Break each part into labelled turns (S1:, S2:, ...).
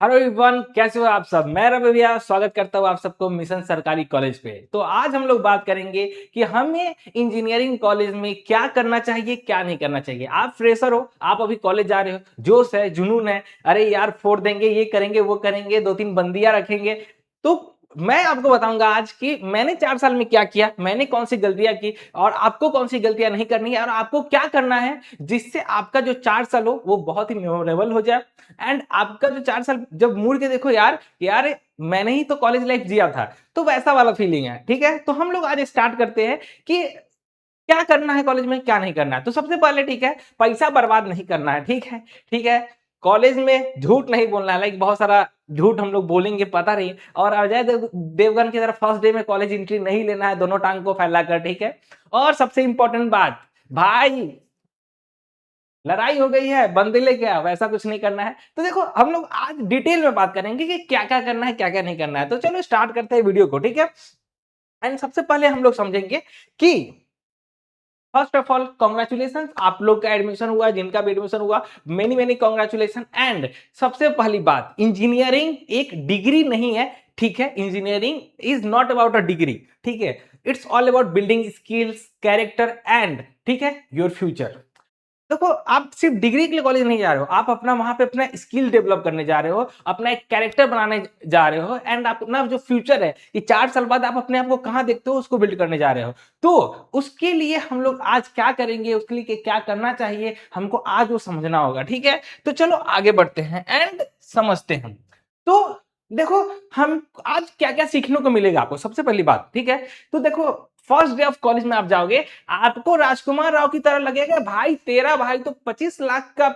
S1: Hello everyone, कैसे हो आप सब। मैं रवि भैया स्वागत करता हूँ आप सबको मिशन सरकारी कॉलेज पे। तो आज हम लोग बात करेंगे कि हमें इंजीनियरिंग कॉलेज में क्या करना चाहिए, क्या नहीं करना चाहिए। आप फ्रेशर हो, आप अभी कॉलेज जा रहे हो, जोश है, जुनून है, अरे यार फोड़ देंगे, ये करेंगे, वो करेंगे, 2-3 बंदियां रखेंगे। तो मैं आपको बताऊंगा आज कि मैंने 4 साल में क्या किया, मैंने कौन सी गलतियां की और आपको कौन सी गलतियां नहीं करनी है और आपको क्या करना है जिससे आपका जो 4 साल हो वो बहुत ही मेमोरेबल हो जाए। एंड आपका जो 4 साल जब मुड़ के देखो यार यार मैंने ही तो कॉलेज लाइफ जिया था, तो वैसा वाला फीलिंग है। ठीक है, तो हम लोग आज स्टार्ट करते हैं कि क्या करना है कॉलेज में, क्या नहीं करना है। तो सबसे पहले ठीक है, पैसा बर्बाद नहीं करना है। ठीक है, ठीक है। कॉलेज में झूठ नहीं बोलना है, लाइक बहुत सारा झूठ हम लोग बोलेंगे पता नहीं। और देवगन की तरह फर्स्ट डे में कॉलेज एंट्री नहीं लेना है दोनों टांग को फैलाकर। ठीक है। और सबसे इंपॉर्टेंट बात, भाई लड़ाई हो गई है बंदे लेके आओ, वैसा कुछ नहीं करना है। तो देखो हम लोग आज डिटेल में बात करेंगे कि क्या क्या करना है, क्या क्या नहीं करना है। तो चलो स्टार्ट करते हैं वीडियो को। ठीक है। एंड सबसे पहले हम लोग समझेंगे कि फर्स्ट ऑफ ऑल कॉन्ग्रेचुलेशन, आप लोग का एडमिशन हुआ, जिनका भी एडमिशन हुआ मेनी मेनी कॉन्ग्रेचुलेशन। एंड सबसे पहली बात, इंजीनियरिंग एक डिग्री नहीं है। ठीक है, engineering is not about a degree. ठीक है, it's all about building skills, character and ठीक है योर फ्यूचर। देखो आप सिर्फ डिग्री के लिए कॉलेज नहीं जा रहे हो, आप अपना वहां पे अपना स्किल डेवलप करने जा रहे हो, अपना एक कैरेक्टर बनाने जा रहे हो एंड अपना जो फ्यूचर है कि 4 साल बाद आप अपने आप को कहां देखते हो उसको बिल्ड करने जा रहे हो। तो उसके लिए हम लोग आज क्या करेंगे, उसके लिए क्या करना चाहिए हमको आज वो समझना होगा। ठीक है, तो चलो आगे बढ़ते हैं एंड समझते हैं। तो देखो हम आज क्या क्या सीखने को मिलेगा आपको, सबसे पहली बात। ठीक है, तो देखो फर्स्ट डे ऑफ कॉलेज में आप जाओगे, आपको राजकुमार राव की तरह लगेगा भाई तेरा भाई तो 25 लाख का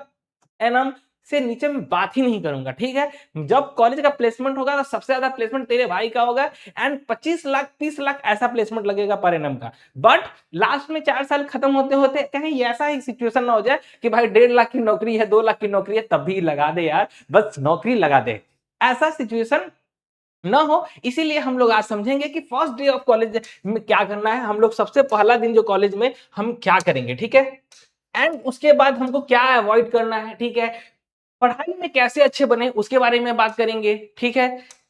S1: एनम से नीचे में बात ही नहीं करूंगा। ठीक है, जब कॉलेज का प्लेसमेंट होगा तो सबसे ज्यादा प्लेसमेंट तेरे भाई का होगा एंड 25 लाख 30 लाख ऐसा प्लेसमेंट लगेगा पर एनम का। बट लास्ट में 4 साल खत्म होते होते कहीं ऐसा ही सिचुएशन ना हो जाए कि भाई 1.5 लाख की नौकरी है, 2 लाख की नौकरी है, तभी लगा दे यार, बस नौकरी लगा दे, ऐसा सिचुएशन ना हो। इसीलिए हम लोग आज समझेंगे कि फर्स्ट डे ऑफ कॉलेज में क्या करना है। हम लोग सबसे पहला दिन जो कॉलेज में हम क्या करेंगे। ठीक है, एंड उसके बाद हमको क्या अवॉइड करना है। ठीक है, पढ़ाई में कैसे अच्छे बने उसके बारे में बात करेंगे। ठीक है,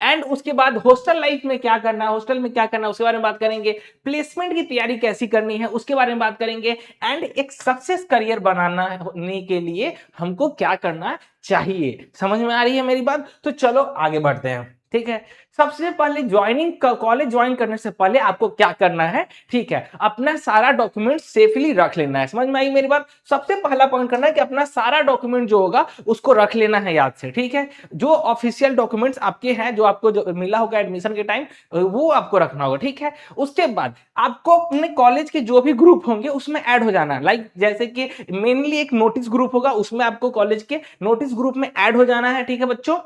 S1: एंड उसके बाद हॉस्टल लाइफ में क्या करना है, हॉस्टल में क्या करना है उसके बारे में बात करेंगे। प्लेसमेंट की तैयारी कैसी करनी है उसके बारे में बात करेंगे। एंड एक सक्सेस करियर बनाने के लिए हमको क्या करना चाहिए। समझ में आ रही है मेरी बात? तो चलो आगे बढ़ते हैं। ठीक है, सबसे पहले ज्वाइनिंग कॉलेज ज्वाइन करने से पहले आपको क्या करना है। ठीक है, अपना सारा डॉक्यूमेंट सेफली रख लेना है। समझ में आई मेरी बात? सबसे पहला पॉइंट करना है कि अपना सारा डॉक्यूमेंट जो होगा उसको रख लेना है याद से। ठीक है, जो ऑफिशियल डॉक्यूमेंट्स आपके हैं, जो आपको जो मिला होगा एडमिशन के टाइम, वो आपको रखना होगा। ठीक है, उसके बाद आपको अपने कॉलेज के जो भी ग्रुप होंगे उसमें ऐड हो जाना है। लाइक जैसे कि मेनली एक नोटिस ग्रुप होगा, उसमें आपको कॉलेज के नोटिस ग्रुप में ऐड हो जाना है। ठीक है बच्चों,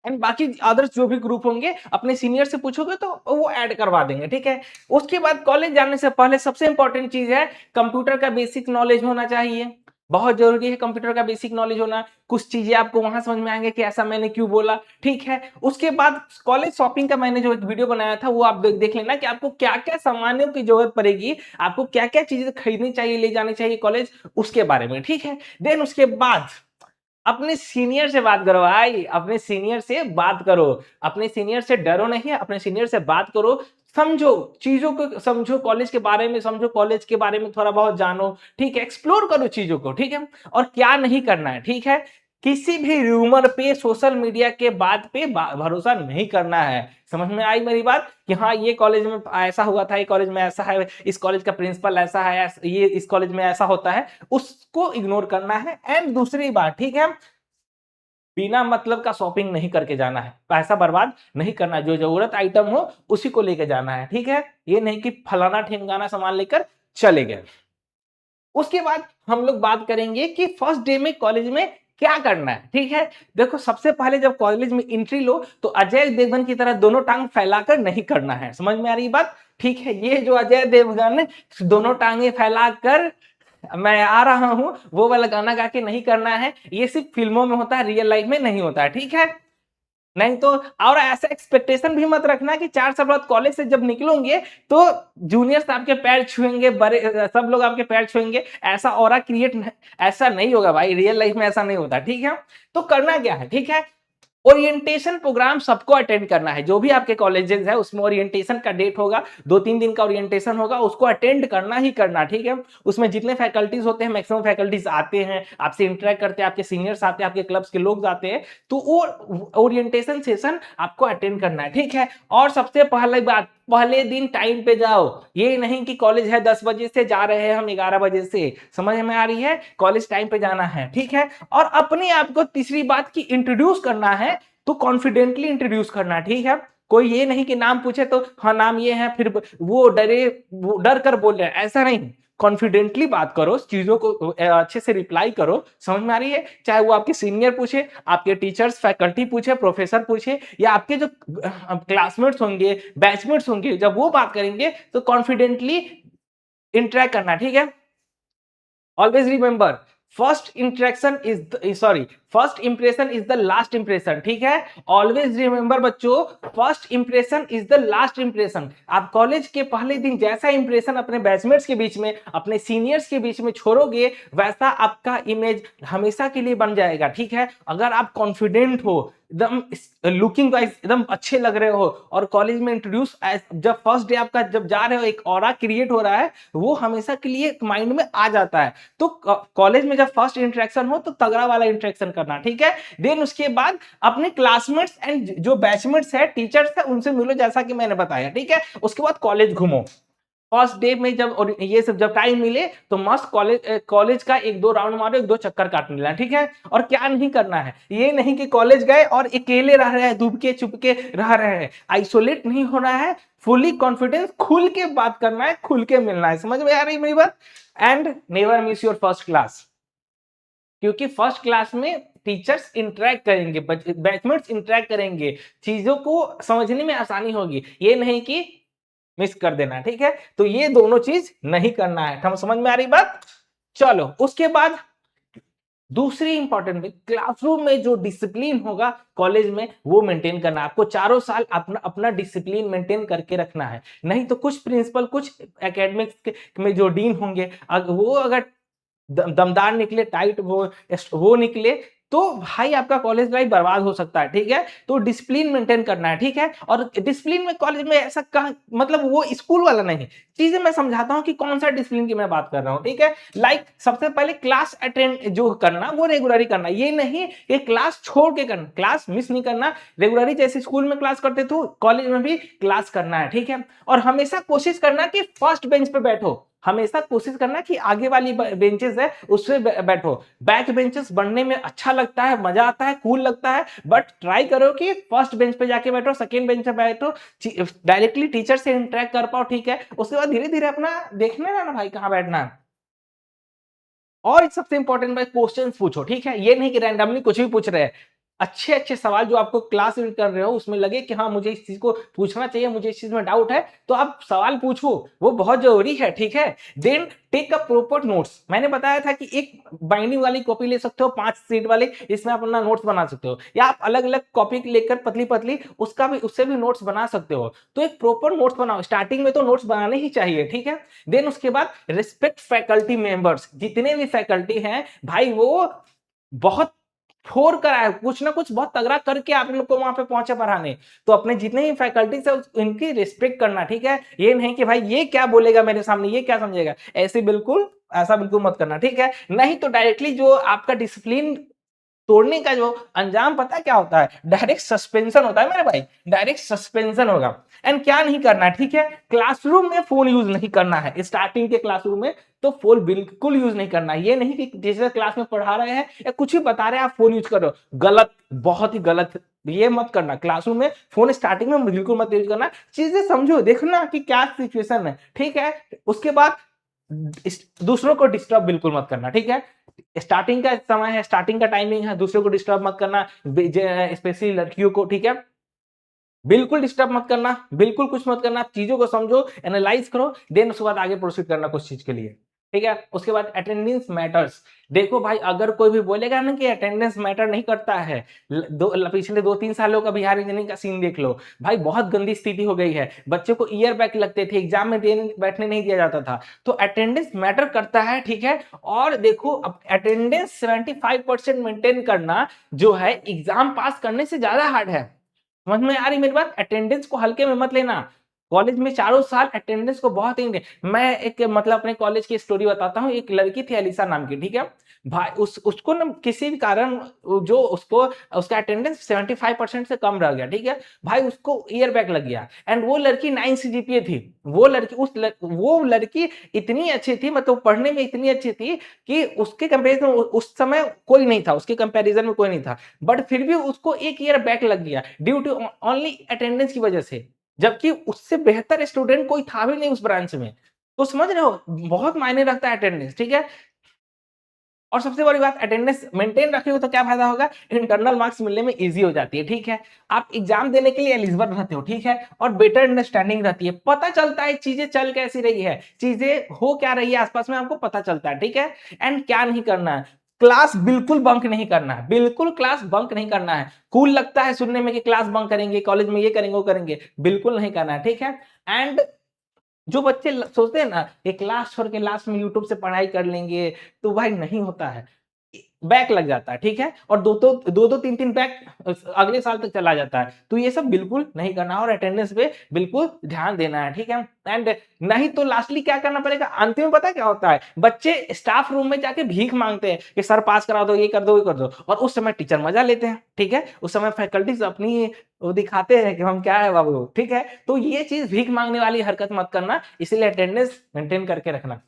S1: एंड बाकी अदर्स जो भी ग्रुप होंगे अपने सीनियर से पूछोगे तो वो ऐड करवा देंगे। ठीक है, उसके बाद कॉलेज जाने से पहले सबसे इंपॉर्टेंट चीज है कंप्यूटर का बेसिक नॉलेज होना चाहिए। बहुत जरूरी है कंप्यूटर का बेसिक नॉलेज होना। कुछ चीजें आपको वहां समझ में आएंगे कि ऐसा मैंने क्यों बोला। ठीक है, उसके बाद कॉलेज शॉपिंग का मैंने जो एक वीडियो बनाया था वो आप देख लेना कि आपको क्या क्या सामानों की जरूरत पड़ेगी, आपको क्या क्या चीजें खरीदनी चाहिए, ले जानी चाहिए कॉलेज, उसके बारे में। ठीक है, देन उसके बाद अपने सीनियर से बात करो भाई, अपने सीनियर से बात करो। अपने सीनियर से डरो नहीं, अपने सीनियर से बात करो, समझो चीजों को, समझो कॉलेज के बारे में, समझो कॉलेज के बारे में थोड़ा बहुत जानो। ठीक है, एक्सप्लोर करो चीजों को। ठीक है, और क्या नहीं करना है। ठीक है, किसी भी रूमर पे, सोशल मीडिया के बात पे भरोसा नहीं करना है। समझ में आई मेरी बात कि हाँ ये कॉलेज में ऐसा हुआ था, ये कॉलेज में ऐसा है, इस कॉलेज का प्रिंसिपल ऐसा है, ये इस कॉलेज में ऐसा होता है, उसको इग्नोर करना है। एंड दूसरी बात, ठीक है, बिना मतलब का शॉपिंग नहीं करके जाना है, पैसा बर्बाद नहीं करना है, जो जरूरत आइटम हो उसी को लेके जाना है। ठीक है, ये नहीं कि फलाना ठिमकाना सामान लेकर चले गए। उसके बाद हम लोग बात करेंगे कि फर्स्ट डे में कॉलेज में क्या करना है। ठीक है, देखो सबसे पहले जब कॉलेज में एंट्री लो तो अजय देवगन की तरह दोनों टांग फैलाकर नहीं करना है। समझ में आ रही बात? ठीक है, ये जो अजय देवगन दोनों टांगे फैलाकर मैं आ रहा हूं वो वाला गाना गा के नहीं करना है, ये सिर्फ फिल्मों में होता है, रियल लाइफ में नहीं होता है। ठीक है, नहीं तो और ऐसा एक्सपेक्टेशन भी मत रखना कि 4 साल बाद कॉलेज से जब निकलोगे तो जूनियर्स आपके पैर छुएँगे, बड़े सब लोग आपके पैर छुएँगे, ऐसा ऑरा क्रिएट न ऐसा नहीं होगा भाई, रियल लाइफ में ऐसा नहीं होता, ठीक है? तो करना क्या है, ठीक है? ओरिएंटेशन प्रोग्राम सबको अटेंड करना है। जो भी आपके कॉलेजेस है उसमें ओरिएंटेशन का डेट होगा, 2-3 दिन का ओरिएंटेशन होगा, उसको अटेंड करना ही करना, ठीक है? उसमें जितने फैकल्टीज़ होते हैं मैक्सिमम फैकल्टीज़ आते हैं, आपसे इंटरैक्ट करते हैं, आपके सीनियर्स आते हैं, आपके क्लब्स के लोग आते हैं, तो वो ओरिएंटेशन सेशन आपको अटेंड करना है, ठीक है? और सबसे पहली बात, पहले दिन टाइम पे जाओ। ये नहीं कि कॉलेज है 10 बजे से, जा रहे हैं हम 11 बजे से। समझ में आ रही है? कॉलेज टाइम पे जाना है, ठीक है? और अपने आप को तीसरी बात की इंट्रोड्यूस करना है, तो कॉन्फिडेंटली इंट्रोड्यूस करना, ठीक है? कोई ये नहीं कि नाम पूछे तो हाँ, नाम ये है, फिर वो डर कर बोल रहे हैं, ऐसा नहीं। कॉन्फिडेंटली बात करो, चीज़ों को अच्छे से रिप्लाई करो, समझ में आ रही है? चाहे वो आपके सीनियर पूछे, आपके टीचर्स, फैकल्टी पूछे, प्रोफेसर पूछे या आपके जो क्लासमेट्स होंगे, बैचमेट्स होंगे, जब वो बात करेंगे तो कॉन्फिडेंटली इंटरैक्ट करना, ठीक है? Always remember, first impression is the last impression, ठीक है? ऑलवेज रिमेंबर बच्चों, first impression is the last impression. आप कॉलेज के पहले दिन जैसा इंप्रेशन अपने बैचमेट्स के बीच में, अपने सीनियर्स के बीच में छोड़ोगे, वैसा आपका इमेज हमेशा के लिए बन जाएगा, ठीक है? अगर आप कॉन्फिडेंट हो, एकदम लुकिंग वाइज एकदम अच्छे लग रहे हो और कॉलेज में इंट्रोड्यूस, जब फर्स्ट डे आपका जब जा रहे हो, एक ऑरा क्रिएट हो रहा है, वो हमेशा के लिए माइंड में आ जाता है। तो कॉलेज में जब फर्स्ट इंटरेक्शन हो तो तगड़ा वाला इंटरेक्शन करना, ठीक है? देन उसके बाद अपने क्लासमेट्स एंड जो बैचमेट्स है, टीचर्स है, उनसे मिलो जैसा कि मैंने बताया, ठीक है? उसके बाद कॉलेज घूमो। फर्स्ट डे में जब, और ये सब जब टाइम मिले तो मस्त कॉलेज का 1-2 राउंड मारो, 1-2 चक्कर काट लेना, ठीक है? और क्या नहीं करना है, ये नहीं कि कॉलेज गए और अकेले रह रहे हैं, दुबके चुपके रह रहे हैं, आइसोलेट नहीं होना है, फुली कॉन्फिडेंस, खुल के बात करना है, खुल के मिलना है। समझ में आ रही है मेरी बात? And never miss your first class, क्योंकि फर्स्ट क्लास में टीचर्स इंटरेक्ट करेंगे, बैचमेट्स इंटरेक्ट करेंगे, चीजों को समझने में आसानी होगी, ये नहीं कि मिस कर देना, ठीक है? तो ये दोनों चीज नहीं करना है। हम समझ में आ रही बात? चलो, उसके बाद दूसरी इंपॉर्टेंट बात, क्लासरूम में जो डिसिप्लिन होगा कॉलेज में, वो मेंटेन करना है। आपको चारों साल अपना अपना डिसिप्लिन मेंटेन करके रखना है। नहीं तो कुछ प्रिंसिपल, कुछ एकेडमिक्स में जो डीन होंगे, वो अगर दमदार निकले, टाइट वो निकले, तो भाई आपका कॉलेज लाइफ बर्बाद हो सकता है, ठीक है? तो डिसिप्लिन मेंटेन करना है, ठीक है? और डिसिप्लिन में कॉलेज में ऐसा कहा, मतलब वो स्कूल वाला नहीं, चीजें मैं समझाता हूँ कि कौन सा डिसिप्लिन की मैं बात कर रहा हूँ, ठीक है? लाइक सबसे पहले क्लास अटेंड जो करना, वो रेगुलरली करना, ये नहीं कि क्लास छोड़ के करना, क्लास मिस नहीं करना, रेगुलरली जैसे स्कूल में क्लास करते थे कॉलेज में भी क्लास करना है, ठीक है? और हमेशा कोशिश करना कि फर्स्ट बेंच पे बैठो, हमेशा कोशिश करना कि आगे वाली बेंचेस है उससे बैठो। बैक बेंचेस बढ़ने में अच्छा लगता है, मजा आता है, कूल लगता है, बट ट्राई करो कि फर्स्ट बेंच पे जाके बैठो, सेकंड बेंच पे बैठो, डायरेक्टली टीचर से इंटरेक्ट कर पाओ, ठीक है? उसके बाद धीरे धीरे अपना देखना ना भाई कहाँ बैठना है। और एक सबसे इंपॉर्टेंट बात, क्वेश्चंस पूछो, ठीक है? ये नहीं कि रैंडमली कुछ भी पूछ रहे हैं। अच्छे-अच्छे सवाल जो आपको क्लास में कर रहे हो उसमें लगे कि हाँ, मुझे इस चीज़ को पूछना चाहिए, मुझे इस चीज़ में डाउट है, तो आप सवाल पूछो, वो बहुत ज़रूरी है, ठीक है? Then take a proper notes. मैंने बताया था कि एक बाइंडिंग वाली कॉपी ले सकते हो, 5 शीट वाली, इसमें आप अपना नोट्स बना सकते हो, या आप अलग-अलग कॉपी लेकर पतली-पतली उससे भी नोट्स बना सकते हो। तो एक प्रॉपर नोट्स बनाओ, स्टार्टिंग में तो नोट्स बनाने ही चाहिए, ठीक है? देन उसके बाद रिस्पेक्ट फैकल्टी मेंबर्स, जितने भी फैकल्टी हैं भाई, वो बहुत छोड़ कर आए, कुछ ना कुछ बहुत तगड़ा करके आप लोग को वहां पे पहुंचे पढ़ाने। तो अपने जितने भी फैकल्टीज है इनकी रिस्पेक्ट करना, ठीक है? ये नहीं कि भाई ये क्या बोलेगा मेरे सामने, ये क्या समझेगा, ऐसा बिल्कुल मत करना, ठीक है? नहीं तो डायरेक्टली जो आपका डिसिप्लिन तोड़ने का जो अंजाम पता है क्या होता है? डायरेक्ट सस्पेंशन होता है मेरे भाई, डायरेक्ट सस्पेंशन होगा। एंड क्या नहीं करना है, ठीक है? क्लासरूम में फोन यूज नहीं करना है, स्टार्टिंग के क्लासरूम में तो फोन बिल्कुल यूज नहीं करना है। ये नहीं कि जैसे क्लास में पढ़ा रहे हैं या कुछ भी बता रहे हैं आप फोन यूज करो, गलत, बहुत ही गलत, ये मत करना। क्लासरूम में फोन स्टार्टिंग में बिल्कुल मत यूज करना, चीजें समझो, देखना कि क्या सिचुएशन है, ठीक है? उसके बाद दूसरों को डिस्टर्ब बिल्कुल मत करना, ठीक है? स्टार्टिंग का समय है, स्टार्टिंग का टाइमिंग है, दूसरों को डिस्टर्ब मत करना, स्पेशली लड़कियों को, ठीक है? बिल्कुल डिस्टर्ब मत करना, बिल्कुल कुछ मत करना, चीजों को समझो, एनालाइज करो, देन उसके बाद आगे प्रोसीड करना कुछ चीज के लिए। ठीक है? उसके बाद अटेंडेंस मैटर्स। देखो भाई, अगर कोई भी बोलेगा ना कि अटेंडेंस मैटर नहीं करता है, पिछले 2-3 सालों का बिहार इंजीनियरिंग का सीन देख लो। भाई बहुत गंदी स्थिति हो गई है। बच्चों को ईयर बैक लगते थे, एग्जाम में देने बैठने नहीं दिया जाता था। तो अटेंडेंस मैटर करता है, ठीक है? और देखो, अब अटेंडेंस 75% मेंटेन करना जो है एग्जाम पास करने से ज़्यादा हार्ड है। समझ में आ रही मेरी बात? अटेंडेंस को हल्के में मत लेना। कॉलेज में चारों साल अटेंडेंस को बहुत ही, मैं एक मतलब अपने कॉलेज की स्टोरी बताता हूँ। एक लड़की थी अलीसा नाम की, ठीक है? भाई उसको ना किसी भी कारण जो उसको उसका अटेंडेंस 75% से कम रह गया, ठीक है? भाई उसको ईयर बैक लग गया एंड वो लड़की 9 सीजीपीए थी। वो लड़की इतनी अच्छी थी, मतलब पढ़ने में इतनी अच्छी थी कि उसके कंपैरिजन में उस समय कोई नहीं था, उसके कंपैरिजन में कोई नहीं था। बट फिर भी उसको 1 ईयर बैक लग गया ड्यू टू ओनली अटेंडेंस की वजह से। जबकि उससे बेहतर स्टूडेंट कोई था भी नहीं उस ब्रांच में। तो समझ रहे हो? बहुत मायने रखता है अटेंडेंस, ठीक है? और सबसे बड़ी बात, अटेंडेंस मेंटेन रखे हो तो क्या फायदा होगा? इंटरनल मार्क्स मिलने में ईज़ी हो जाती है, ठीक है? आप एग्जाम देने के लिए एलिजिबल रहते हो, ठीक है? और बेटर अंडरस्टैंडिंग रहती है। पता चलता है चीज़ें चल कैसी रही है, चीज़ें हो क्या रही है आस-पास में, आपको पता चलता है, ठीक है? एंड क्या नहीं करना है, क्लास बिल्कुल बंक नहीं करना है, बिल्कुल क्लास बंक नहीं करना है। कूल लगता है सुनने में कि क्लास बंक करेंगे, कॉलेज में ये करेंगे, वो करेंगे, बिल्कुल नहीं करना है, ठीक है? एंड जो बच्चे सोचते हैं ना कि क्लास छोड़ के लास्ट में यूट्यूब से पढ़ाई कर लेंगे, तो भाई नहीं होता है। बैक लग जाता है, ठीक है? और 2-2 3-3 बैक अगले साल तक चला जाता है। तो ये सब बिल्कुल नहीं करना और अटेंडेंस पे बिल्कुल ध्यान देना है, ठीक है? एंड नहीं तो लास्टली क्या करना पड़ेगा? अंत में पता है क्या होता है? बच्चे स्टाफ रूम में जाके भीख माँगते हैं कि सर पास करा दो, ये कर दो, वो कर दो, और उस समय टीचर मज़ा लेते हैं, ठीक है? उस समय फैकल्टीज़ अपनी वो दिखाते हैं कि हम क्या है बाबू, ठीक है? तो ये चीज़ भीख माँगने वाली हरकत मत करना, इसीलिए अटेंडेंस मेंटेन करके रखना।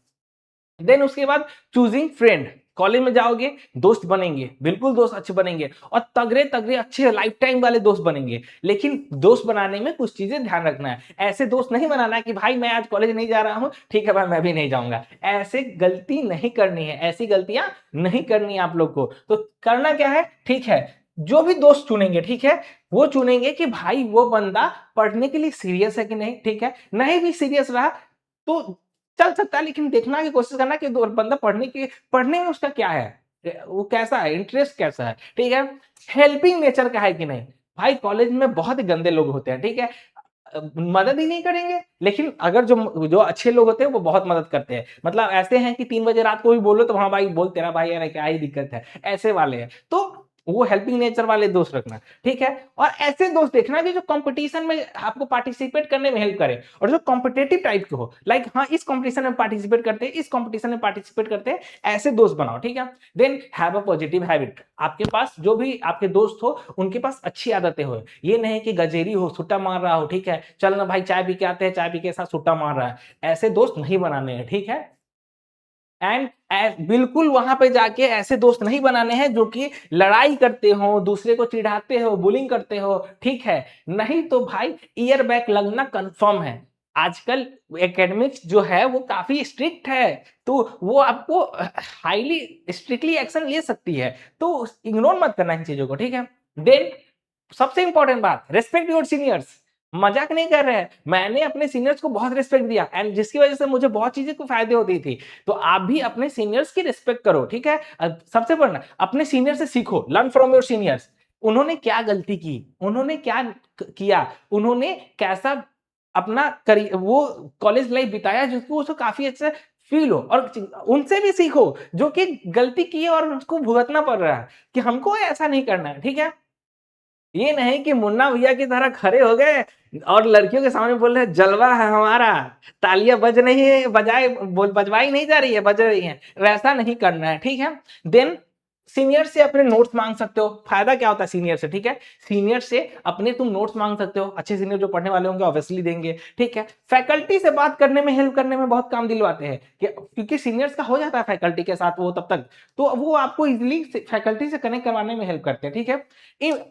S1: देन उसके बाद चूजिंग फ्रेंड। कॉलेज में जाओगे, दोस्त बनेंगे, बिल्कुल दोस्त अच्छे बनेंगे और तगड़े-तगड़े अच्छे लाइफ टाइम वाले दोस्त बनेंगे। लेकिन दोस्त बनाने में कुछ चीज़ें ध्यान रखना है। ऐसे दोस्त नहीं बनाना है कि भाई मैं आज कॉलेज नहीं जा रहा हूँ, ठीक है भाई मैं भी नहीं जाऊँगा। ऐसे गलती नहीं करनी है, ऐसी गलतियाँ नहीं करनी है आप लोग को। तो करना क्या है? ठीक है, जो भी दोस्त चुनेंगे, ठीक है? वो चुनेंगे कि भाई वो बंदा पढ़ने के लिए सीरियस है कि नहीं, ठीक है? नहीं भी सीरियस रहा तो चल सकता है, लेकिन देखना की कोशिश करना कि दो बंदा पढ़ने में उसका क्या है? वो कैसा है? इंटरेस्ट कैसा है? ठीक है? हेल्पिंग नेचर का है कि नहीं? भाई कॉलेज में बहुत ही गंदे लोग होते हैं, ठीक है? मदद ही नहीं करेंगे, लेकिन अगर जो जो अच्छे लोग होते हैं वो बहुत मदद करते हैं। मतलब ऐसे हैं कि 3 बजे रात को भी बोलो तो हाँ भाई बोल तेरा भाई है ना, क्या ही दिक्कत है? ऐसे वाले हैं। तो वो हेल्पिंग नेचर वाले दोस्त रखना, ठीक है? और ऐसे दोस्त देखना कि जो कॉम्पिटिशन में आपको पार्टिसिपेट करने में हेल्प करे और जो कॉम्पिटिटिव टाइप के हो, लाइक हाँ, इस कॉम्पिटिशन में पार्टिसिपेट करते हैं, इस कॉम्पिटिशन में पार्टिसिपेट करते हैं, ऐसे दोस्त बनाओ, ठीक है? Then have a positive habit. आपके पास जो भी आपके दोस्त हो, उनके पास अच्छी आदतें हो। ये नहीं कि गजेरी हो, सुट्टा मार रहा हो, ठीक है? चल ना भाई चाय पी के आते हैं, चाय पी के साथ सुट्टा मार रहा है। ऐसे दोस्त नहीं बनाने हैं, ठीक है? एंड बिल्कुल वहाँ पे जाके ऐसे दोस्त नहीं बनाने हैं जो कि लड़ाई करते हो, दूसरे को चिढ़ाते हो, बुलिंग करते हो, ठीक है? नहीं तो भाई ईयर बैक लगना कन्फर्म है। आजकल एकेडमिक्स जो है वो काफ़ी स्ट्रिक्ट है, तो वो आपको हाइली स्ट्रिक्टली एक्शन ले सकती है। तो इग्नोर मत करना इन चीज़ों को, ठीक है? देन सबसे इम्पोर्टेंट बात, रिस्पेक्ट योर सीनियर्स। मज़ाक नहीं कर रहे हैं। मैंने अपने सीनियर्स को बहुत रिस्पेक्ट दिया एंड जिसकी वज़ह से मुझे बहुत चीज़ें को फ़ायदे होती थी। तो आप भी अपने सीनियर्स की रिस्पेक्ट करो, ठीक है? सबसे बढ़ना अपने सीनियर से सीखो, लर्न फ्रॉम योर सीनियर्स। उन्होंने क्या गलती की? उन्होंने क्या किया? उन्होंने कैसा अपना वो कॉलेज लाइफ बिताया जिसको उसको काफ़ी अच्छा फ़ील हो और उनसे भी सीखो जो कि गलती की है और उसको भुगतना पड़ रहा है कि हमको ऐसा नहीं करना है, ठीक है? ये नहीं कि मुन्ना भैया की तरह खड़े हो गए और लड़कियों के सामने बोल रहे हैं जलवा है हमारा, तालियाँ बज रही है, बजवाई नहीं जा रही है, बज रही हैं। वैसा नहीं करना है, ठीक है? देन सीनियर से अपने नोट्स माँग सकते हो। फ़ायदा क्या होता है सीनियर से, ठीक है? सीनियर से अपने तुम नोट्स माँग सकते हो। अच्छे सीनियर जो पढ़ने वाले होंगे ऑब्वियसली देंगे, ठीक है? फैकल्टी से बात करने में, हेल्प करने में बहुत काम दिलवाते हैं कि क्योंकि सीनियर्स का हो जाता है फैकल्टी के साथ वो तब तक, तो वो आपको ईज़िली फैकल्टी से कनेक्ट करवाने में हेल्प करते हैं, ठीक है? इन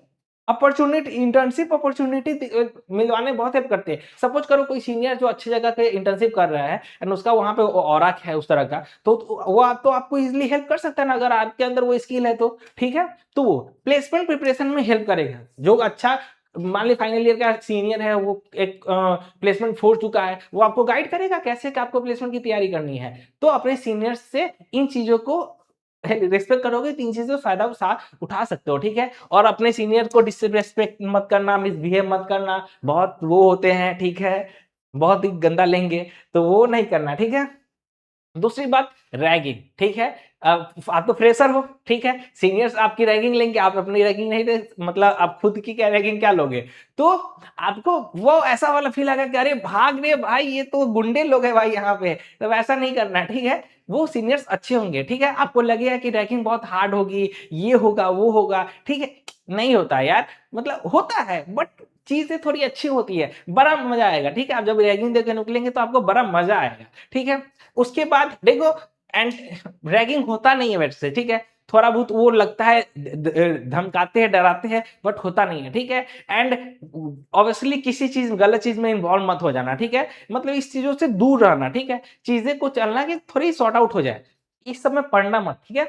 S1: अपॉर्च्युनिटी इंटर्नशिप अपॉर्च्युनिटी मिलवाने में बहुत हेल्प करते हैं। सपोज़ करो कोई सीनियर जो अच्छी जगह पे इंटर्नशिप कर रहा है एंड उसका वहाँ पे ऑरा है उस तरह का, तो वो आप तो आपको ईज़िली हेल्प कर सकता है ना अगर आपके अंदर वो स्किल है तो, ठीक है? तो वो प्लेसमेंट प्रिपरेशन में हेल्प करेगा। जो अच्छा मान ली फाइनल ईयर का सीनियर है, वो एक प्लेसमेंट हो चुका है, वो आपको गाइड करेगा कैसे कि आपको प्लेसमेंट की तैयारी करनी है। तो अपने सीनियर्स से इन चीज़ों को रिस्पेक्ट करोगे, तो इन चीज़ों से फ़ायदा उठा सकते हो, ठीक है? और अपने सीनियर को डिसरिस्पेक्ट मत करना, मिसबिहेव मत करना, बहुत वो होते हैं, ठीक है? बहुत ही गंदा लेंगे, तो वो नहीं करना, ठीक है? दूसरी बात रैगिंग, ठीक है? आप तो फ्रेशर हो, ठीक है? सीनियर्स आपकी रैगिंग लेंगे, आप अपनी रैगिंग नहीं ले, मतलब आप खुद की क्या रैगिंग क्या लोगे? तो आपको वो ऐसा वाला फ़ील आएगा कि अरे भाग रे भाई, ये तो गुंडे लोग हैं भाई यहाँ पे, तो वैसा नहीं करना है, ठीक है? वो सीनियर्स अच्छे होंगे, ठीक है? आपको लगेगा कि रैगिंग बहुत हार्ड होगी, ये होगा, वो होगा, ठीक है? नहीं होता है यार, मतलब होता है बट चीज़ें थोड़ी अच्छी होती है, बड़ा मज़ा आएगा, ठीक है? आप जब रैगिंग देके निकलेंगे तो आपको बड़ा मज़ा आएगा, ठीक है? उसके बाद देखो एंड रैगिंग होता नहीं है वैसे, ठीक है? थोड़ा बहुत वो लगता है, धमकाते हैं, डराते हैं, बट होता नहीं है, ठीक है? एंड ऑब्वियसली किसी चीज़ गलत चीज़ में इन्वॉल्व मत हो जाना, ठीक है? मतलब इस चीज़ों से दूर रहना, ठीक है? चीज़ें को चलना कि थोड़ी सॉर्ट आउट हो जाए। इस सब में पड़ना मत, ठीक है?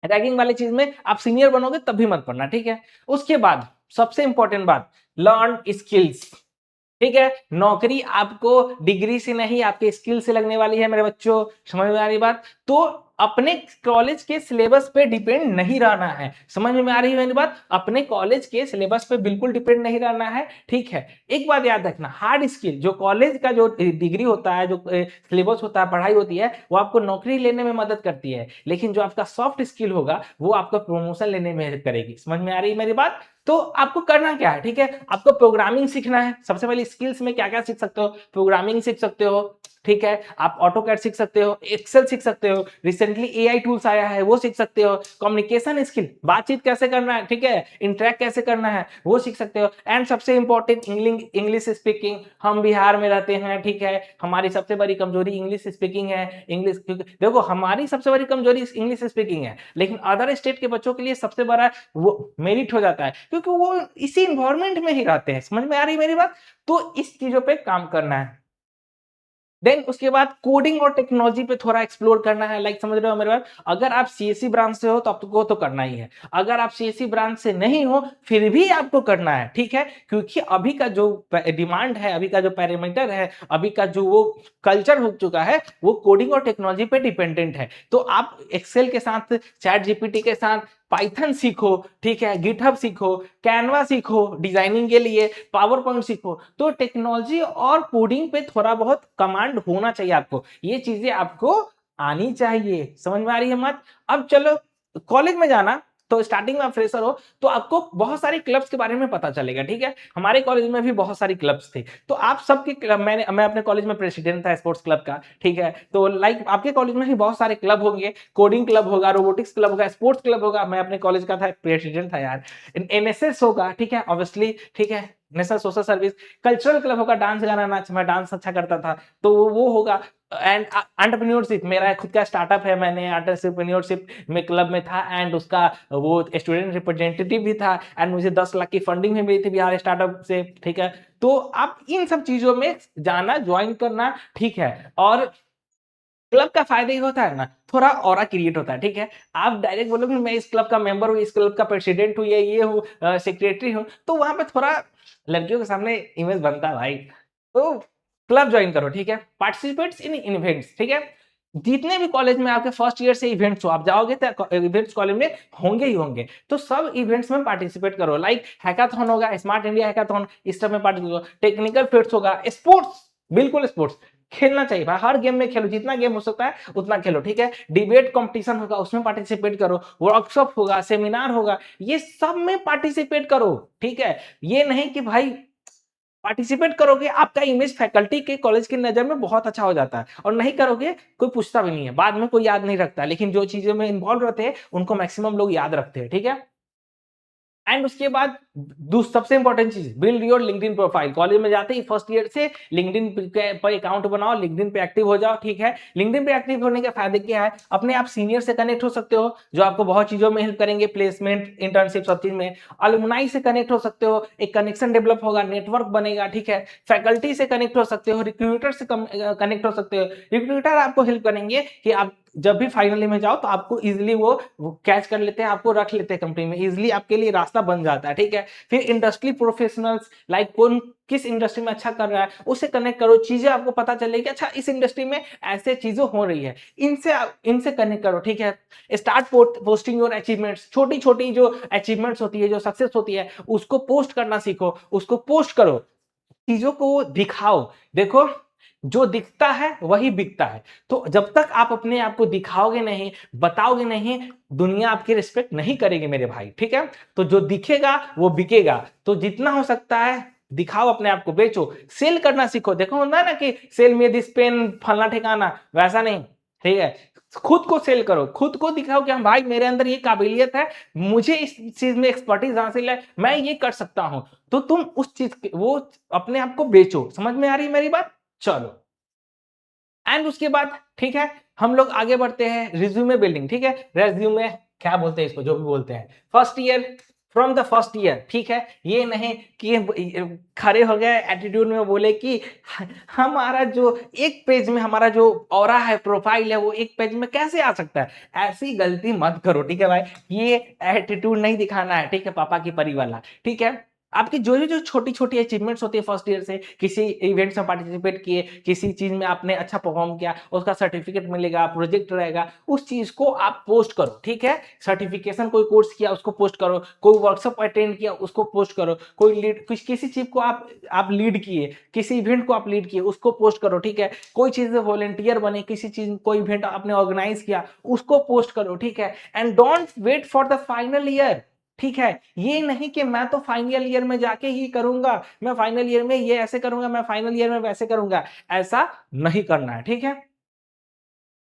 S1: रैगिंग वाली चीज़ में आप सीनियर बनोगे तब भी मत पड़ना, ठीक है? उसके बाद सबसे इम्पोर्टेंट बात, लर्न स्किल्स। ठीक है? नौकरी आपको डिग्री से नहीं, आपके स्किल से लगने वाली है मेरे बच्चों, समझ में आ रही बात? तो अपने कॉलेज के सिलेबस पे डिपेंड नहीं रहना है। समझ में आ रही है मेरी बात? अपने कॉलेज के सिलेबस पे बिल्कुल डिपेंड नहीं रहना है, ठीक है? एक बात याद रखना, हार्ड स्किल जो कॉलेज का जो डिग्री होता है, जो सिलेबस होता है, पढ़ाई होती है, वो आपको नौकरी लेने में मदद करती है। लेकिन जो आपका सॉफ्ट स्किल होगा, वो आपको प्रमोशन लेने में हेल्प करेगी। समझ में आ रही है मेरी बात? तो आपको करना क्या है, ठीक है? आपको प्रोग्रामिंग सीखना है। सबसे पहले स्किल्स में क्या-क्या सीख सकते हो? प्रोग्रामिंग सीख सकते हो, ठीक है? आप ऑटोकैड सीख सकते हो, एक्सेल सीख सकते हो, रिसेंटली एआई टूल्स आया है, वो सीख सकते हो। कम्युनिकेशन स्किल, बातचीत कैसे करना है, ठीक है? इंटरैक्ट कैसे करना है, वो सीख सकते हो। एंड सबसे इम्पोर्टेंट इंग्लिश स्पीकिंग। हम बिहार में रहते हैं, ठीक है? हमारी सबसे बड़ी कमजोरी इंग्लिश स्पीकिंग है। इंग्लिश क्योंकि देखो हमारी सबसे बड़ी कमजोरी इंग्लिश स्पीकिंग है, लेकिन अदर स्टेट के बच्चों के लिए सबसे बड़ा वो मेरिट हो जाता है, क्योंकि वो इसी एनवायरनमेंट में ही रहते हैं। समझ में आ रही है मेरी बात? तो इस चीज़ों पे काम करना है। देन उसके बाद कोडिंग और टेक्नोलॉजी पे थोड़ा एक्सप्लोर करना है, लाइक समझ रहे हो मेरी बात? अगर आप सीएसई ब्रांच से हो तो आपको तो करना ही है। अगर आप सीएसई ब्रांच से नहीं हो, फिर भी आपको करना है, ठीक है? क्योंकि अभी का जो डिमांड है, अभी का जो पैरामीटर है, अभी का जो वो कल्चर हो चुका है, वो कोडिंग और टेक्नोलॉजी पे डिपेंडेंट है। तो आप एक्सेल के साथ, चैट जीपीटी के साथ पाइथन सीखो, ठीक है? गिटहब सीखो, कैनवा सीखो डिजाइनिंग के लिए, पावर पॉइंट सीखो। तो टेक्नोलॉजी और कोडिंग पे थोड़ा बहुत कमांड होना चाहिए आपको। ये चीजें आपको आनी चाहिए। समझ में आ रही है मत? अब चलो कॉलेज में जाना, तो स्टार्टिंग में आप फ्रेशर हो तो आपको बहुत सारे क्लब्स के बारे में पता चलेगा, ठीक है? हमारे कॉलेज में भी बहुत सारी क्लब्स थे। तो आप सबके क्लब, मैं अपने कॉलेज में प्रेसिडेंट था स्पोर्ट्स क्लब का, ठीक है? तो लाइक आपके कॉलेज में भी बहुत सारे क्लब होंगे, कोडिंग क्लब होगा, रोबोटिक्स क्लब होगा, स्पोर्ट्स क्लब होगा। मैं अपने कॉलेज का था, प्रेसिडेंट था यार। एनएसएस होगा, ठीक है? ऑब्वियसली, ठीक है? National social service. Cultural club होगा, डांस गाना नाच, मैं डांस अच्छा करता था, तो वो होगा। एंड एंटरप्रेन्योरशिप, मेरा खुद का स्टार्टअप है, मैंने एंटरप्रेन्योरशिप में क्लब में था, एंड उसका वो स्टूडेंट रिप्रेजेंटेटिव भी था, एंड मुझे 10 लाख की फंडिंग भी मिली थी बिहार स्टार्टअप से, ठीक है? तो आप इन सब चीजों में जाना, ज्वाइन करना, ठीक है? और क्लब का फायदा ये होता है ना, थोड़ा ऑरा क्रिएट होता है, ठीक है? आप डायरेक्ट बोलोगे मैं इस क्लब का मेंबर हूँ, इस क्लब का प्रेसिडेंट हूँ, ये हूँ, सेक्रेटरी हूँ, तो वहां पे थोड़ा लड़कियों के सामने इमेज बनता है भाई। तो क्लब ज्वाइन करो, ठीक है? पार्टिसिपेट्स इन इवेंट्स, ठीक है? जितने भी कॉलेज में आपके फर्स्ट ईयर से इवेंट्स हो, आप जाओगे तो इवेंट्स कॉलेज में होंगे ही होंगे, तो सब इवेंट्स में पार्टिसिपेट करो। लाइक हैकाथॉन होगा, स्मार्ट इंडिया हैकाथॉन, इस सब में पार्टिसिपेट करो। टेक्निकल फेट्स होगा, स्पोर्ट्स, बिल्कुल स्पोर्ट्स खेलना चाहिए भाई, हर गेम में खेलो, जितना गेम हो सकता है उतना खेलो, ठीक है? डिबेट कंपटीशन होगा, उसमें पार्टिसिपेट करो। वर्कशॉप होगा, सेमिनार होगा, ये सब में पार्टिसिपेट करो, ठीक है? ये नहीं कि भाई पार्टिसिपेट करोगे, आपका इमेज फैकल्टी के कॉलेज की नजर में बहुत अच्छा हो जाता है, और नहीं करोगे कोई पूछता भी नहीं है, बाद में कोई याद नहीं रखता, लेकिन जो चीजों में इन्वॉल्व रहते हैं उनको मैक्सिमम लोग याद रखते हैं, ठीक है? एंड उसके बाद सबसे इंपॉर्टेंट चीज, build your LinkedIn profile. College में जाते ही फर्स्ट ईयर से लिंक्डइन पर अकाउंट बनाओ, लिंक्डइन पे एक्टिव हो जाओ, ठीक है? लिंक्डइन पे एक्टिव होने के फायदे क्या है? अपने आप सीनियर से कनेक्ट हो सकते हो, जो आपको बहुत चीजों में हेल्प करेंगे, प्लेसमेंट, इंटर्नशिप, सब चीज में। अलुमनाई से कनेक्ट हो सकते हो, एक कनेक्शन डेवलप होगा, नेटवर्क बनेगा, ठीक है? फैकल्टी से कनेक्ट हो सकते हो, रिक्रूटर से कनेक्ट हो सकते हो। रिक्रूटर आपको हेल्प करेंगे कि आप जब भी फाइनली में जाओ तो आपको इजीली वो कैच कर लेते हैं, आपको रख लेते हैं कंपनी में, इजीली आपके लिए रास्ता बन जाता है, ठीक है। फिर इंडस्ट्री प्रोफेशनल्स, लाइक कौन किस इंडस्ट्री में अच्छा कर रहा है उससे कनेक्ट करो, चीजें आपको पता चलेगी, अच्छा इस इंडस्ट्री में ऐसे चीजें हो रही है, इनसे कनेक्ट करो, ठीक है। स्टार्ट पोस्टिंग योर अचीवमेंट्स, छोटी छोटी जो अचीवमेंट्स होती है, जो सक्सेस होती है, उसको पोस्ट करना सीखो, उसको पोस्ट करो, चीजों को दिखाओ। देखो, जो दिखता है वही बिकता है। तो जब तक आप अपने आप को दिखाओगे नहीं, बताओगे नहीं, दुनिया आपकी रिस्पेक्ट नहीं करेगी मेरे भाई, ठीक है। तो जो दिखेगा वो बिकेगा। तो जितना हो सकता है दिखाओ, अपने आप को बेचो, सेल करना सीखो। देखो होता है ना कि सेल में दिस पेन फलना ठिकाना, वैसा नहीं, ठीक है। खुद को सेल करो, खुद को दिखाओ कि हाँ भाई मेरे अंदर ये काबिलियत है, मुझे इस चीज में एक्सपर्टीज हासिल है, मैं ये कर सकता हूं। तो तुम उस चीज वो अपने आप को बेचो। समझ में आ रही है मेरी बात? चलो, एंड उसके बाद ठीक है, हम लोग आगे बढ़ते हैं रिज्यूमे बिल्डिंग, ठीक है। रेज्यूमे क्या बोलते हैं इसको, जो भी बोलते हैं, first year, from the first year, ठीक है। ये नहीं कि खड़े हो गए एटीट्यूड में बोले कि हमारा जो एक पेज में हमारा जो ऑरा है, प्रोफाइल है, वो एक पेज में कैसे आ सकता है। ऐसी गलती मत करो, ठीक है भाई। ये एटीट्यूड नहीं दिखाना है, ठीक है, पापा की परी वाला, ठीक है। आपकी जो छोटी छोटी अचीवमेंट्स होती है फर्स्ट ईयर से, किसी इवेंट्स में पार्टिसिपेट किए, किसी चीज में आपने अच्छा परफॉर्म किया, उसका सर्टिफिकेट मिलेगा, प्रोजेक्ट रहेगा, उस चीज को आप पोस्ट करो, ठीक है। सर्टिफिकेशन कोई कोर्स किया उसको पोस्ट करो, कोई वर्कशॉप अटेंड किया उसको पोस्ट करो, कोई लीड किसी चीज को आप लीड किए, किसी इवेंट को आप लीड किए उसको पोस्ट करो, ठीक है। कोई चीज में वॉलंटियर बने, किसी चीज कोई इवेंट आपने ऑर्गेनाइज किया उसको पोस्ट करो, ठीक है। And don't wait for the final year, ठीक है। ये नहीं कि मैं तो फाइनल ईयर में जाके ही करूंगा, मैं फाइनल ईयर में ये ऐसे करूंगा, मैं फाइनल ईयर में वैसे करूंगा, ऐसा नहीं करना है, ठीक है।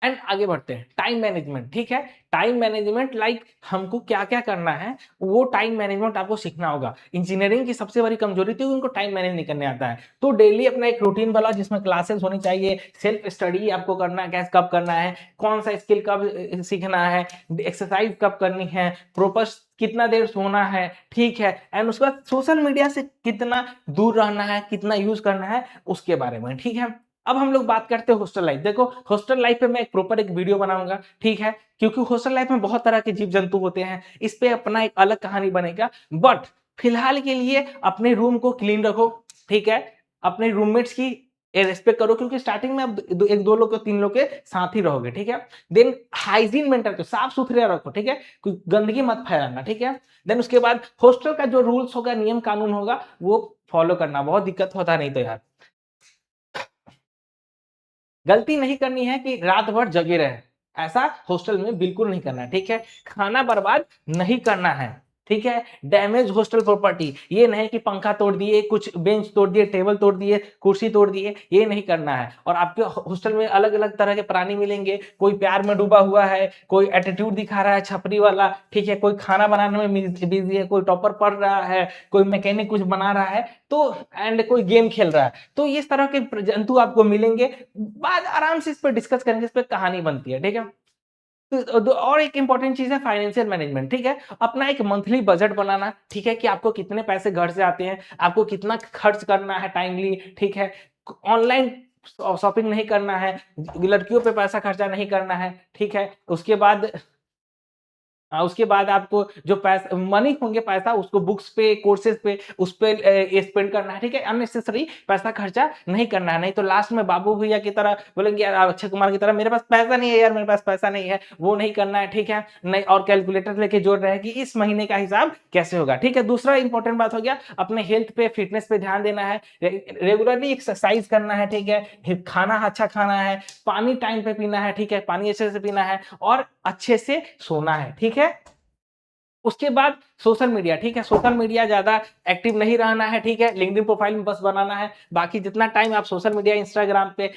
S1: एंड आगे बढ़ते हैं, टाइम मैनेजमेंट, ठीक है। टाइम मैनेजमेंट, लाइक हमको क्या क्या करना है, वो टाइम मैनेजमेंट आपको सीखना होगा। इंजीनियरिंग की सबसे बड़ी कमजोरी थी, उनको टाइम मैनेज नहीं करने आता है। तो डेली अपना एक रूटीन वाला जिसमें क्लासेस होनी चाहिए, सेल्फ स्टडी आपको करना है, कैसे कब करना है, कौन सा स्किल कब सीखना है, एक्सरसाइज कब करनी है, प्रॉपर कितना देर सोना है, ठीक है। एंड उसके बाद सोशल मीडिया से कितना दूर रहना है, कितना यूज करना है, उसके बारे में, ठीक है। अब हम लोग बात करते हैं हॉस्टल लाइफ। देखो, हॉस्टल लाइफ पे मैं एक प्रॉपर एक वीडियो बनाऊंगा, ठीक है, क्योंकि हॉस्टल लाइफ में बहुत तरह के जीव जंतु होते हैं, इस पे अपना एक अलग कहानी बनेगा। बट फिलहाल के लिए अपने रूम को क्लीन रखो, ठीक है। अपने रूममेट्स की रेस्पेक्ट करो, क्योंकि स्टार्टिंग में आप एक दो लोग तीन लोग के साथ ही रहोगे, ठीक है। देन हाइजीन मेंटेन करो, साफ सुथरे रखो, ठीक है, कोई गंदगी मत फैलाना, ठीक है। देन उसके बाद हॉस्टल का जो रूल्स होगा, नियम कानून होगा, वो फॉलो करना। बहुत दिक्कत होता नहीं तो यार, गलती नहीं करनी है कि रात भर जगे रहे, ऐसा हॉस्टल में बिल्कुल नहीं करना है, ठीक है। खाना बर्बाद नहीं करना है, ठीक है। डैमेज हॉस्टल प्रॉपर्टी, ये नहीं कि पंखा तोड़ दिए, कुछ बेंच तोड़ दिए, टेबल तोड़ दिए, कुर्सी तोड़ दिए, ये नहीं करना है। और आपके हॉस्टल में अलग अलग तरह के प्राणी मिलेंगे, कोई प्यार में डूबा हुआ है, कोई एटीट्यूड दिखा रहा है छपरी वाला, ठीक है, कोई खाना बनाने में बिजी है, कोई टॉपर पढ़ रहा है, कोई मैकेनिक कुछ बना रहा है, तो एंड कोई गेम खेल रहा है। तो इस तरह के जंतु आपको मिलेंगे, बाद आराम से इस पर डिस्कस करेंगे, इस पर कहानी बनती है, ठीक है। और एक इंपॉर्टेंट चीज है फाइनेंशियल मैनेजमेंट, ठीक है। अपना एक मंथली बजट बनाना, ठीक है, कि आपको कितने पैसे घर से आते हैं, आपको कितना खर्च करना है टाइमली, ठीक है। ऑनलाइन शॉपिंग नहीं करना है, लड़कियों पे पैसा खर्चा नहीं करना है, ठीक है। उसके बाद आपको जो पैसा मनी होंगे, पैसा उसको बुक्स पे, कोर्सेज पे, उस पे स्पेंड करना है, ठीक है। अननेसेसरी पैसा खर्चा नहीं करना है, नहीं तो लास्ट में बाबू भैया की तरह बोलेंगे, यार अक्षय कुमार की तरह, मेरे पास पैसा नहीं है यार, मेरे पास पैसा नहीं है, वो नहीं करना है, ठीक है। नहीं, और कैलकुलेटर लेके जोड़ रहे हैं कि इस महीने का हिसाब कैसे होगा, ठीक है। दूसरा इंपॉर्टेंट बात हो गया, अपने हेल्थ पे, फिटनेस पे ध्यान देना है, रेगुलरली एक्सरसाइज करना है, ठीक है। खाना अच्छा खाना है, पानी टाइम पे पीना है, ठीक है, पानी अच्छे से पीना है, और अच्छे से सोना है, ठीक है। उसके बाद सोशल मीडिया, ठीक है, सोशल मीडिया ज्यादा एक्टिव नहीं रहना है, ठीक है। लिंक्डइन प्रोफाइल में बस बनाना है, बाकी जितना टाइम आप सोशल मीडिया इंस्टाग्राम पे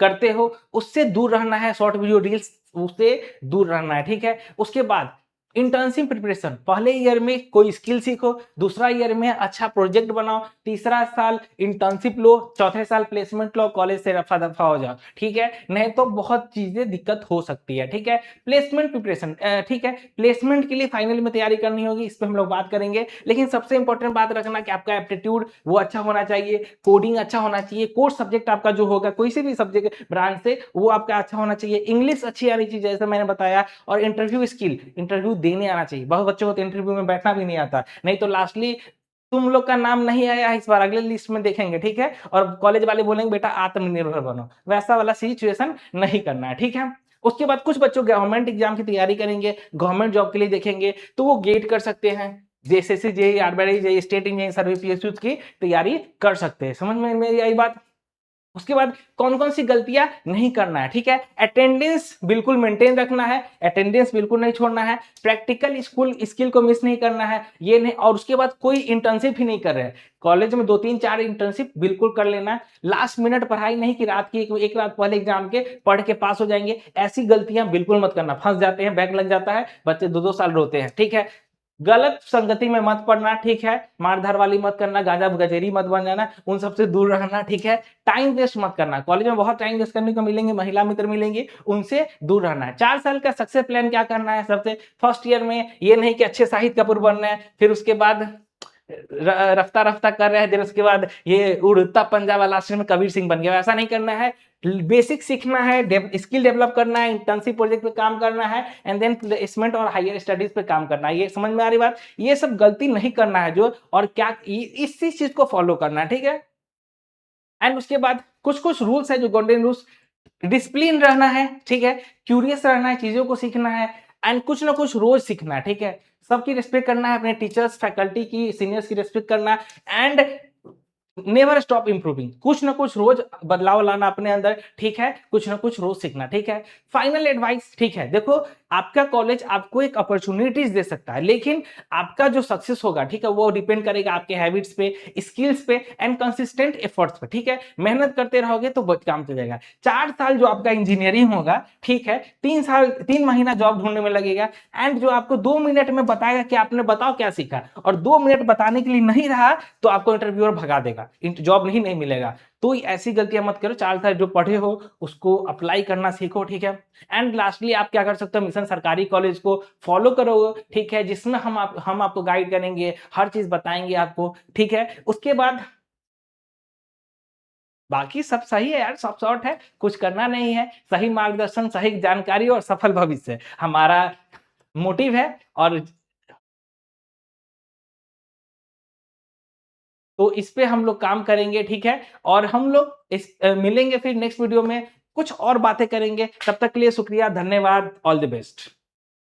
S1: करते हो उससे दूर रहना है, शॉर्ट वीडियो रील्स उससे दूर रहना है, ठीक है। उसके बाद इंटर्नशिप प्रिपरेशन, पहले ईयर में कोई स्किल सीखो, दूसरा ईयर में अच्छा प्रोजेक्ट बनाओ, तीसरा साल इंटर्नशिप लो, चौथे साल प्लेसमेंट लो, कॉलेज से रफा दफा हो जाओ, ठीक है। नहीं तो बहुत चीजें दिक्कत हो सकती है, ठीक है। प्लेसमेंट प्रिपरेशन, ठीक है, प्लेसमेंट के लिए फाइनल में तैयारी करनी होगी, इस पर हम लोग बात करेंगे। लेकिन सबसे इंपॉर्टेंट बात रखना कि आपका एप्टीट्यूड वो अच्छा होना चाहिए, कोडिंग अच्छा होना चाहिए, कोर्स सब्जेक्ट आपका जो होगा कोई से भी सब्जेक्ट ब्रांच से वो आपका अच्छा होना चाहिए, इंग्लिश अच्छी आनी चाहिए जैसे मैंने बताया, और इंटरव्यू स्किल, इंटरव्यू देने आना चाहिए। बहुत बच्चों को तो इंटरव्यू में बैठना भी नहीं आता, नहीं तो लास्टली तुम लोग का नाम नहीं आया इस बार, अगले लिस्ट में देखेंगे, ठीक है। और कॉलेज वाले बोलेंगे बेटा आत्मनिर्भर बनो, वैसा वाला सिचुएशन नहीं करना है, ठीक है। उसके बाद कुछ बच्चों गवर्नमेंट एग्जाम की तैयारी करेंगे, गवर्नमेंट जॉब के लिए देखेंगे, तो वो गेट कर सकते हैं, JSSC, JEE, RRB, JEE, state engineering service, PSU की तैयारी कर सकते हैं। समझ में मेरी आई बात? उसके बाद कौन-कौन सी गलतियाँ नहीं करना है, ठीक है? अटेंडेंस बिल्कुल मेंटेन रखना है, अटेंडेंस बिल्कुल नहीं छोड़ना है, प्रैक्टिकल स्कूल स्किल को मिस नहीं करना है, ये नहीं, और उसके बाद कोई इंटर्नशिप ही नहीं कर रहे हैं। कॉलेज में 2, 3, 4 इंटर्नशिप बिल्कुल कर लेना है। लास्ट मिनट पढ़ाई नहीं कि रात की एक रात पहले एग्जाम के पढ़ के पास हो जाएँगे, ऐसी गलतियाँ बिल्कुल मत करना। फँस जाते हैं, बैक लग जाता है, बच्चे 2-2 साल रोते हैं, ठीक है? गलत संगति में मत पड़ना, ठीक है? मार-धार वाली मत करना, गांजा-गजेरी मत बन जाना, उन सब से दूर रहना, ठीक है? टाइम वेस्ट मत करना, कॉलेज में बहुत टाइम वेस्ट करने को मिलेंगे, महिला मित्र मिलेंगी, उनसे दूर रहना है। 4 साल का सक्सेस प्लान क्या करना है सबसे? फर्स्ट ईयर में ये नहीं कि अच्छे शाहिद कपूर बनना है, फिर उसके बाद रफ्ता-रफ्ता कर रहे हैं, फिर उसके बाद ये उड़ता पंजाब वाला लास्ट में कबीर सिंह बन गया, ऐसा नहीं करना है। बेसिक सीखना है, स्किल डेवलप करना है, इंटर्नशिप प्रोजेक्ट पे काम करना है, एंड देन प्लेसमेंट और हायर स्टडीज पे काम करना है। ये समझ में आ रही बात? ये सब गलती नहीं करना है जो, और क्या इसी चीज को फॉलो करना है, ठीक है। एंड उसके बाद कुछ-कुछ रूल्स है जो गोल्डन रूल्स, डिसिप्लिन रहना है, ठीक है, क्यूरियस रहना है, चीज़ों को सीखना है, एंड कुछ ना कुछ रोज़ सीखना है, ठीक है। सबकी रिस्पेक्ट करना है, अपने टीचर्स, फैकल्टी की, सीनियर्स की रिस्पेक्ट करना है, एंड नेवर स्टॉप इम्प्रूविंग, कुछ ना कुछ रोज बदलाव लाना अपने अंदर, ठीक है, कुछ ना कुछ रोज सीखना, ठीक है। फाइनल एडवाइस, ठीक है, देखो आपका कॉलेज आपको एक अपॉर्चुनिटीज दे सकता है, लेकिन आपका जो सक्सेस होगा, ठीक है, वो डिपेंड करेगा आपके हैबिट्स पे, स्किल्स पे, एंड कंसिस्टेंट एफर्ट्स पे, ठीक है। मेहनत करते रहोगे तो बहुत काम चलेगा। 4 साल जो आपका इंजीनियरिंग होगा, ठीक है, 3 साल 3 महीना जॉब ढूंढने में लगेगा, एंड जो आपको 2 मिनट में बताएगा कि आपने बताओ क्या सीखा, और 2 मिनट बताने के लिए नहीं रहा तो आपको इंटरव्यूअर भगा देगा, जॉब नहीं मिलेगा। तो ऐसी गलतियां मत करो, 4 साल जो पढ़े हो उसको अप्लाई करना सीखो, ठीक है। एंड लास्टली आप क्या कर सकते हो, मिशन सरकारी कॉलेज को फॉलो करो, ठीक है, जिसमें हम आपको गाइड करेंगे, हर चीज बताएंगे आपको, ठीक है। उसके बाद बाकी सब सही है यार, सब शॉर्ट है, कुछ करना नहीं है, सही मार्गदर्शन, सही जानकारी और सफल भविष्य हमारा मोटिव है। और तो इस पे हम लोग काम करेंगे, ठीक है। और हम लोग मिलेंगे फिर नेक्स्ट वीडियो में, कुछ और बातें करेंगे। तब तक के लिए शुक्रिया, धन्यवाद, ऑल द बेस्ट।